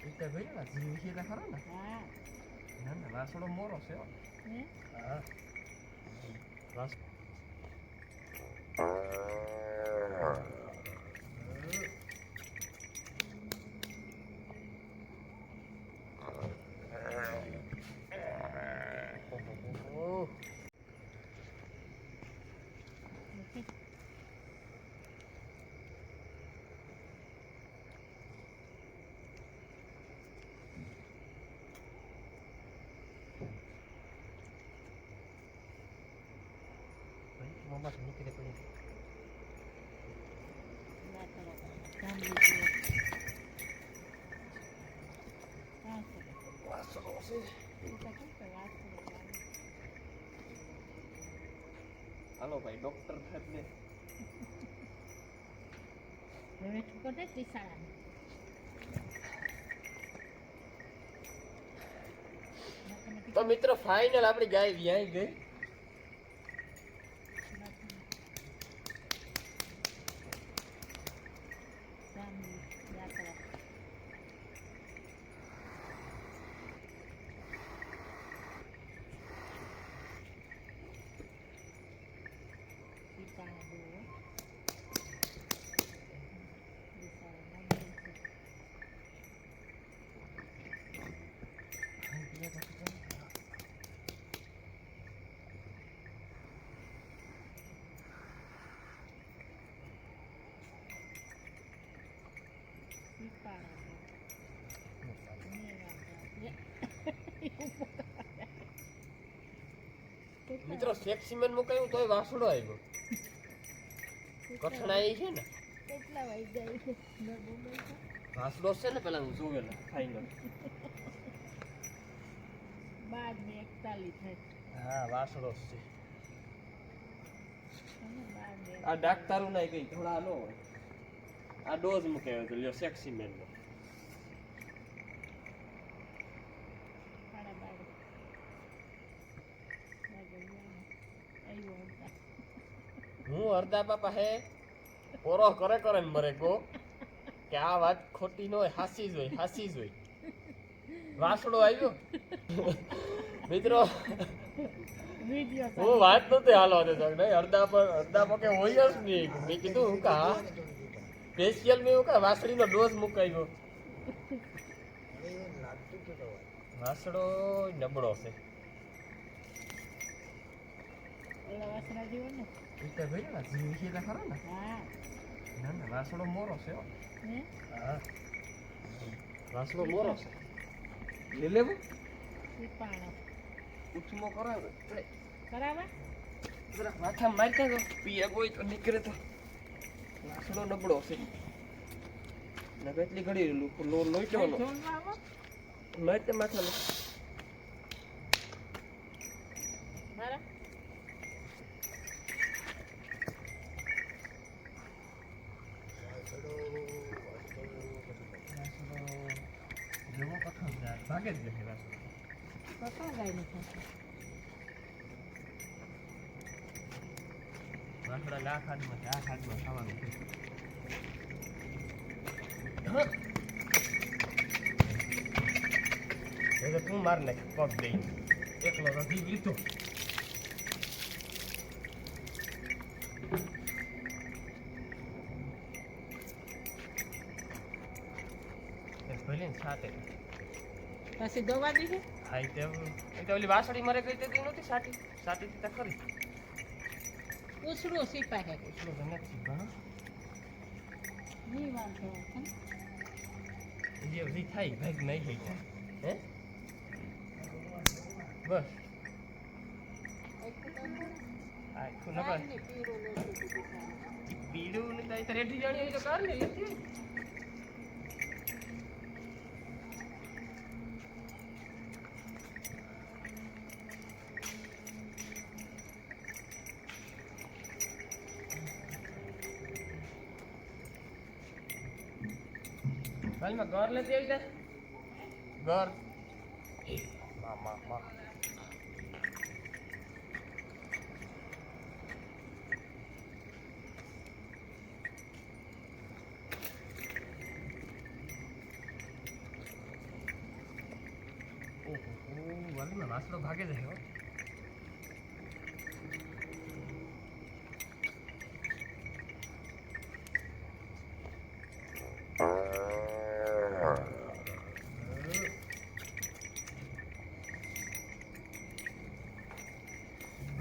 એટલે ભાઈ ને જીવ છે એટલે ખરો ને. હા ના ના વાસણો મોરો છે. હા વાસ Mama sini kita punya. Halo ભાઈ ડોક્ટર સાહેબ ને હવે કોટે ત્રિશાળા તો મિત્રો ફાઇનલ આપણી ગાય વ્યાઈ ગઈ. મિત્રો સેક્સીમેન મુકાયું તોય વાસડો આવ્યો. કઠણાઈ છે ને કેટલા વાગ્યા છે વાસડો છે ને પેલા હું જોવેલા ફાઇનલ 12:41 થાય. હા વાસડો છે. આ ડાક્ટરો ના કઈ થોડા હાલો આ ડોઝ મુકાયો તો લ્યો સેક્સીમેન નો. હું અડધા બાપા હે પોરો કરે કરે મરે કો કે આ વાત ખોટી ન હોય, હાસી જ હોય, હાસી જ હોય. વાસડો આવ્યો મિત્રો હું વાત નહોતી હાલવા દેતો નહીં અડધા પગે હોય જ નહીં. મેં કીધું હું કા સ્પેશિયલ મેં કા વાસળીનો ડોઝ મુકાયો. વાસડો નબળો છે. વાસણા જેવો ને એટલે ભાઈ ને જીવ છે એટલે ખરો ને. હા ના ના વાસડો મોરો છે. હા વાસડો મોરો છે. લે લેવું પાણો ઉઠમો કરાવે કરાવા જરા માથા મારતા તો પીએ કોઈ તો નીકળે તો. વાસડો નબળો છે ને કેટલી ઘડી લોઈટવાનો મારતે માથા મારા ભાગે જ જશે વાસડો. પપ્પા ગાય નથી વાસડા આ ખાડમાં ખાવાનું છે. એટલે તું માર નાખ પગ દઈ એકલો રધી લીધો. ભલે ને સાટે પછી દવા દીધી હા એ તો ઓલી વાસળી મરે ગઈ તે નહોતી સાટી દીધા ખરી. ઉછળો સીપા હે એટલું તો નથી ઘણો ની વાંધો જે બધી થાય ભાગ નહીં થઈ જાય હે બસ આખું નબર પીળું ને તાઈ રેડી જાણી હોય તો કાર ને લેતી ભાઈ માં ઘર લેતી આવી જાય ઘર માં વાસડો ભાગે જાય હો.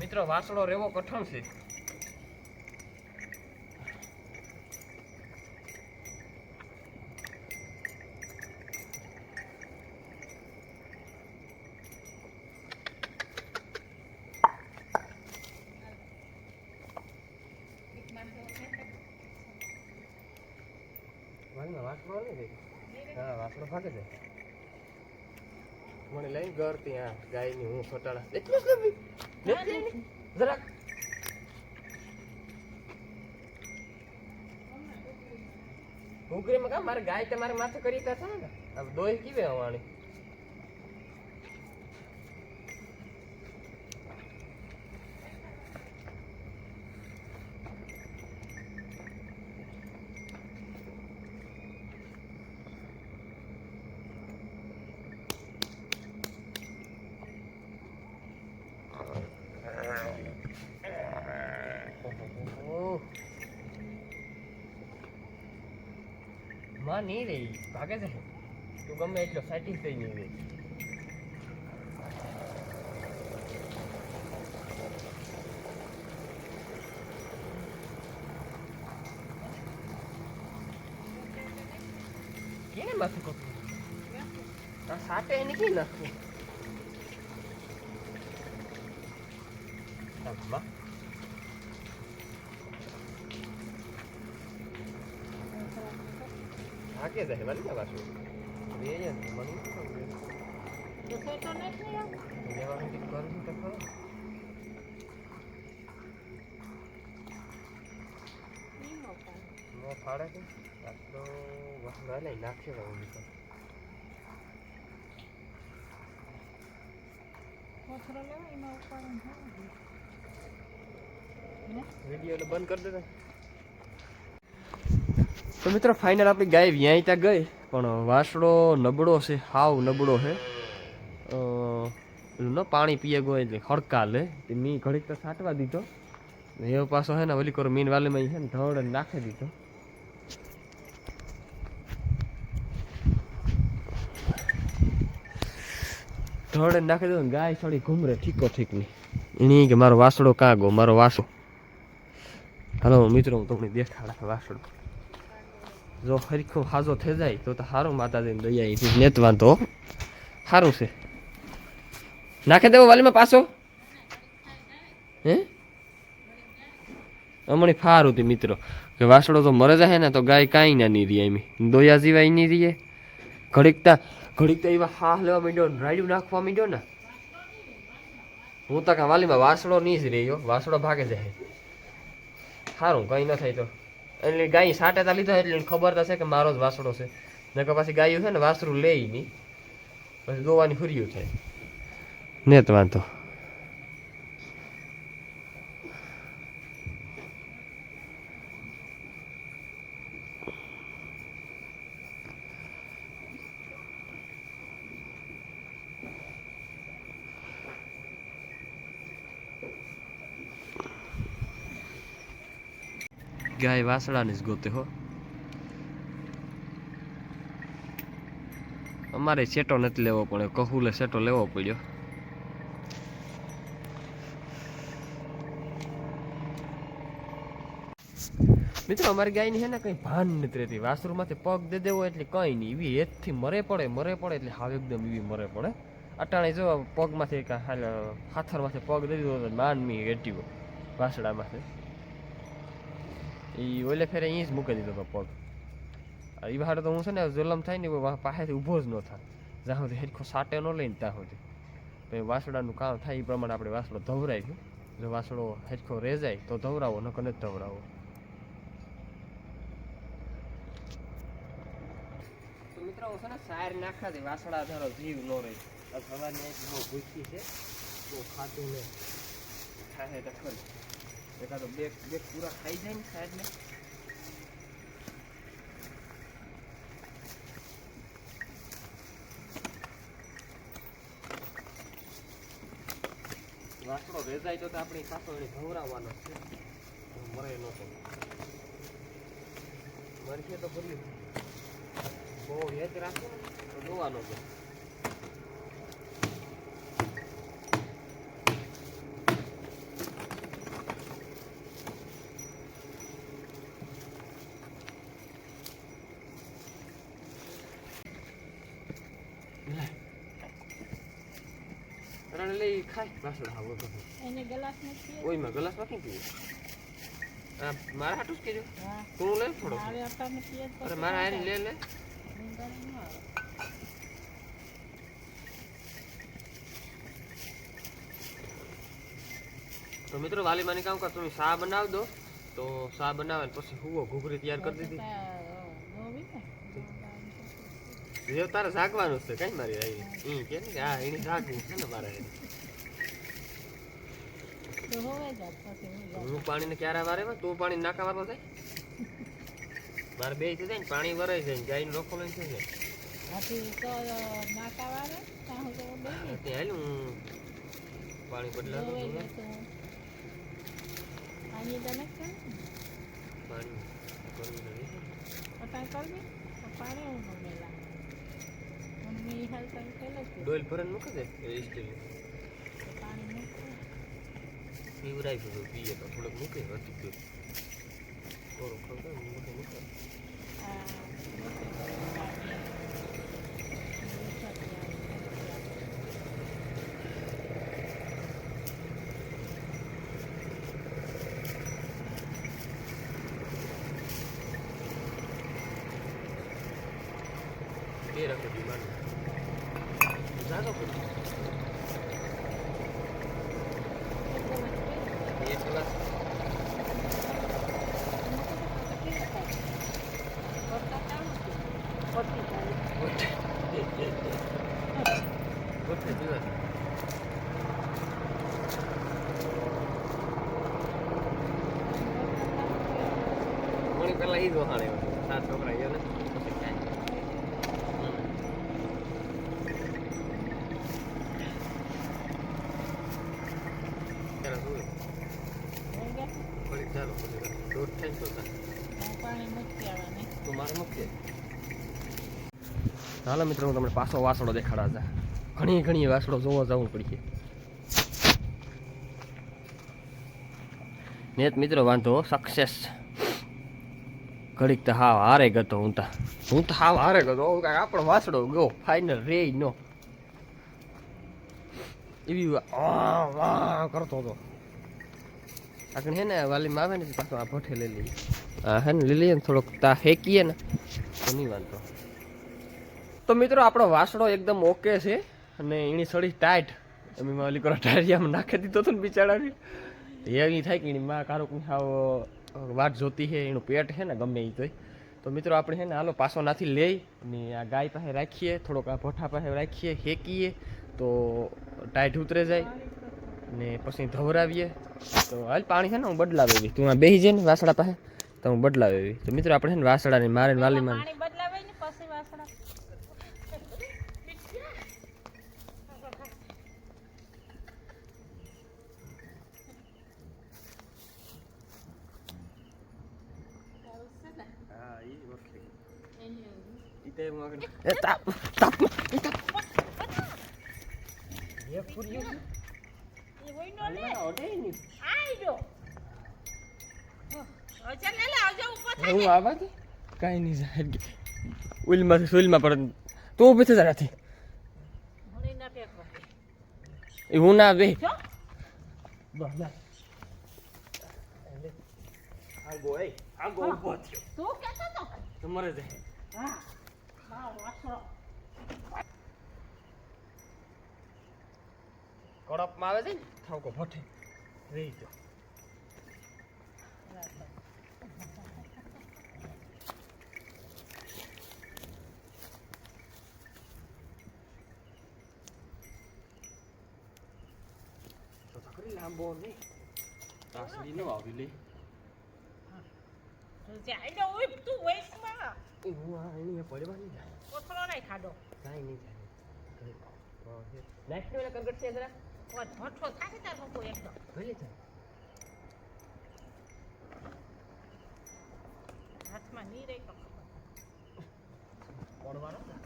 મિત્રો વાસડો રેવો કઠણ છે. વાસડો નહીં હા વાસડો ભાગે છે. મને લઈ ઘર ત્યાં ગાયની હું ફટાડા એટલું જ નથી જરાક ઉગરીમાં કામ મારે ગાય તમારે માથે કરી તા છે ને હવે દોઈ કીવે હવાણી માં નહીં રહી ભાગે છે તું ગમે એટલો સાટી થઈ નહીં રહી. કેને માથું કપડું આ સાટે એને કી નાખવું માં ભાગે જાય વાલી ના વાસુ બે જ મને તો સેટો નથી આવ લેવાનું ટીક કરું તો ખરો નો ફાડે કે આટલો વસરા લઈ નાખશે તો ઓલી કોથરો લેવા એમાં ઉપાડવાનું થાય વિડિયો બંધ કરી દેતા. તો મિત્રો ફાઇનલ આપણી ગાય વ્યાય ત્યાં ગઈ પણ વાસડો નબળો છે હાવ નબળો છે. પેલું ન પાણી પીએ ગયો એટલે હડકાલે તે મી ઘડીક તો છાંટવા દીધો એવો પાછો હે ને ઓલી કરો મીન વાલીમાં છે ને ધડ નાખી દીધો. ધડ નાખી દીધો ગાય થોડી ઘૂમરે ઠીકો ઠીક નહીં એની કે મારો વાસડો કાં ગો મારો વાસો. હાલો મિત્રો હું તમને દેખાડા વાસડો જો હરીખો હાજો થઈ જાય તો સારું માતાજીને દયા એથી નેત વાંધો સારું છે. નાખી દેવો વાલીમાં પાછો હે હમણાં ફારું હતી મિત્રો કે વાસડો તો મરે જાય ને તો ગાય કાંઈ ના નહીં રહે એમ દોયા જીવાય નહીં રહીએ. ઘડીક તો એવા હાહ લેવા માંડ્યો રાડ્યું નાખવા માંડ્યો ને હું તો કાં વાલીમાં વાસડો નહીં જ રહ્યો વાસડો ભાગે જાય સારું કંઈ ન થાય તો એટલે ગાય સાટેતા લીધો એટલે ખબર તો છે કે મારો જ વાસડો છે નકર પાછી ગાયું છે ને વાસરું લે નહીં પછી દોવાની ફર્યું થાય ને તો વાંધો. ગાય વાસડાને જ ગોતે હો અમારે સેટો નથી લેવો પડે કહુલે સેટો લેવો પડ્યો. મિત્રો અમારી ગાયની છે ને કઈ ભાન નથી રહેતી વાસરુમાંથી પગ દે દેવો એટલે કઈ નહીં એવી હેતથી મરે પડે એટલે હાવ એકદમ એવી મરે પડે. અટાણે જો પગમાંથી હાથરમાંથી પગ દઈ દીધો માનમી હેઠી વાસડામાંથી એ ઓલે ફેરે અહીં જ મૂકી દીધો હતો પગ. એ બહાર તો હું છે ને જુલમ થાય ને પાસેથી ઊભો જ ન થાય જ્યાં સુધી હેરખો સાટે ન લઈને ત્યાં સુધી પછી વાસડાનું કામ થાય એ પ્રમાણે આપણે વાસડો ધવરાય છે. જો વાસડો હેરખો રહે જાય તો ધવરાવો નકર નથી ધવરાવો. તો મિત્રો હું છે ને સાર નાખવાથી વાસડા ધારો જીવ ન રહે સવારની એક બહુ ભૂખી છે બહુ ખાતું ને ખાય તો ખરી એકાદો બે પૂરા ખાઈ જાય ને સાહેબ ને વાસણો વેચાય તો આપણી પાછો એને ધવરાવવાનો છે મરે નહોતો મરશે તો ભર્યું બહુ હેત રાખો તો જોવાનો છે લઈ ખાય વાસણ આવો તો એને ગ્લાસ નથી ઓયમાં ગ્લાસ વાકી પીવું આ મારા હાટું જ કીધું હા તું લે થોડો મારે અટાને પીએ તો અરે મારા આને લે લે નીંદર ન આવે તો મિત્રો વાલીમાની કામ કર તમે શા બનાવ દો તો શા બનાવે ને પછી હુવો ઘૂઘરી તૈયાર કરી દીધી જે તારે જાગવાનું છે કઈ મારી આવી ઈ કે ને હા એની જાગવું છે ને મારે હું પાણીને ક્યારે વારે તું પાણી નાકા વારવા જાય મારે બે થઈ જાય ને પાણી વરાઈ જાય ગાયને રોકો લઈને છે ને હાલ હું પાણી બદલાવું પાણી ડોલ ભરન મૂકે દે સ્ટીલ પીવરાઈ બધું પીએ તો થોડુંક મૂકે વધી ગયું થોડું ખબર મૂકે મૂકે એ રાખો ડિમાન્ડ જાગો પડે એક ગ્લાસ પેલા ઈ જોહાણે સાત છોકરા ગયો ને હાલો મિત્રો હું તમને પાછો વાસણો દેખાડા છે ઘણી વાસણો જોવા જવું પડીએ નેત મિત્રો વાંધો સક્સેસ ઘડીક તો હાવ હારે ગયો હું તો હાવ હારે ગયો આપણો વાસણો ગયો ફાઇનલ રે નો એવી વાહ કરતો હતો આગળ હે ને વાલીમાં આવે ને પાછો આ ભઠ્ઠે લઈ લઈએ હા હે ને લઈ લઈએ ને થોડોક તા ફેંકીએ ને તો નહીં વાંધો તો મિત્રો આપણો વાસણો એકદમ ઓકે છે અને એની સળી ટાઈટ અમે ઓલી કરો ટાયરિયામાં નાખી દીધો હતો ને બિચારાને એવી થાય કે એની માં કારોક હાવ વાટ જોતી છે એનું પેટ છે ને ગમે એ તોય તો મિત્રો આપણે છે ને હાલો પાછો નાથી લઈ ને આ ગાય પાસે રાખીએ થોડોક આ ભઠ્ઠા પાસે રાખીએ ફેંકીએ તો ટાઈટ ઉતરે જાય ને પછી ધવરાવીએ તો હાલ પાણી છે ને હું બદલાવેવી તું આ બેસી જાય ને વાસણા પાસે તો હું બદલાવેવી તો મિત્રો આપણે છે ને વાસણાને મારે વાલીમાં કઈ નહીં જાય ઉલમાંથી સુલમાં પર તું ઊભી થઈ નથી એ હું ના બે તમારે કડપમાં આવે છે ને થાવકો ભઠ્ઠે રહી ગયો લાંબો નહીં તાસડી નો આવી લે હું આ એની પડવા નહીં જાય કાંઈ નહીં જાય નેક્સ્ટ વેલા કંકટ છે જરા કોઈ ભઠ્ઠો થાય તાર લોકો એકદમ ભલે જાય હાથમાં નહીં રહી તો ખબર પડવાનો ને.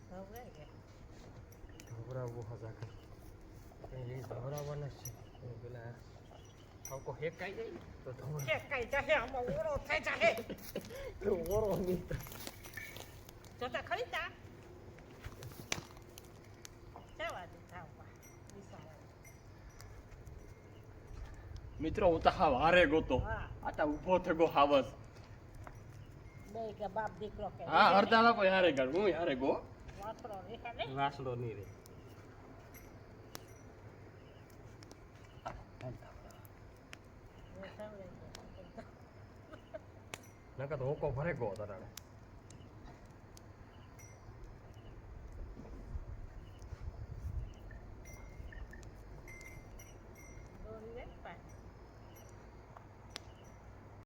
ભવરાય ગયા ધવરાવવું હજા કઈ એ ધવરાવવાના જ છે પેલા આવકો હેકાઈ જાય તો ધવરા ફેંકાઈ જાહે આમાં ઓરો થઈ જાહે ઓરો નહીં જોતા ખરી તા જવા દે થાવવા વિસાવા મિત્રો હું તો હાવ હારે ગોતો હા આટા ઊભો થયો હાવસ બે કે બાપ દીકરો કે હા હરતા બાપો હારે ગર હું હારે ગો વાસરો રેખા ને વાસડો નહીં રે નકર તો હોકો ભરે ગો તરાડે દોરી રે પાછી